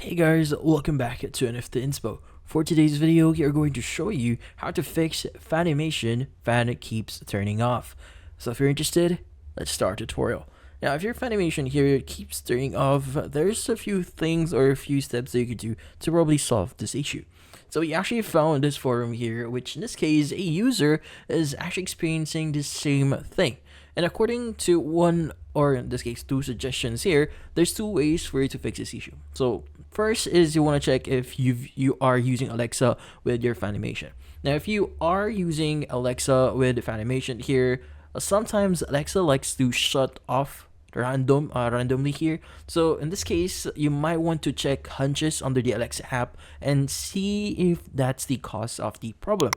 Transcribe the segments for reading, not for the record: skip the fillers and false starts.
Hey guys, welcome back to NFT Inspo. For today's video, we are going to show you how to fix Fanimation fan keeps turning off. So if you're interested, let's start the tutorial. Now, if your Fanimation here keeps turning off, there's a few things or a few steps that you could do to probably solve this issue. So we actually found this forum here, which in this case, a user is actually experiencing the same thing. And according to one, or in this case, two suggestions here, there's two ways for you to fix this issue. So first is you want to check if you are using Alexa with your Fanimation. Now, if you are using Alexa with Fanimation here, sometimes Alexa likes to shut off randomly here. So in this case, you might want to check hunches under the Alexa app and see if that's the cause of the problem.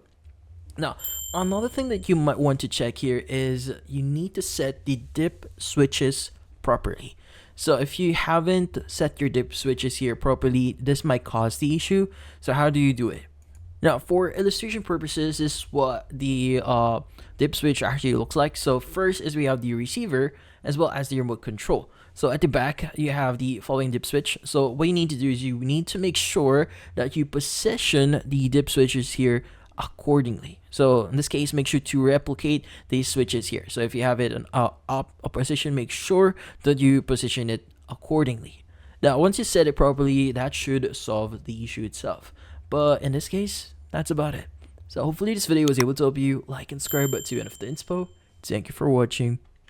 Now, another thing that you might want to check here is you need to set the dip switches properly. So if you haven't set your dip switches here properly, this might cause the issue. So how do you do it? Now, for illustration purposes, this is what the dip switch actually looks like. So first is we have the receiver as well as the remote control. So at the back, you have the following dip switch. So what you need to do is you need to make sure that you position the dip switches here accordingly. So in this case, make sure to replicate these switches here. So if you have it in up a position, make sure that you position it accordingly. Now, once you set it properly, that should solve the issue itself. But in this case, that's about it. So hopefully this video was able to help you. Like and subscribe to NFT Inspo. Thank you for watching.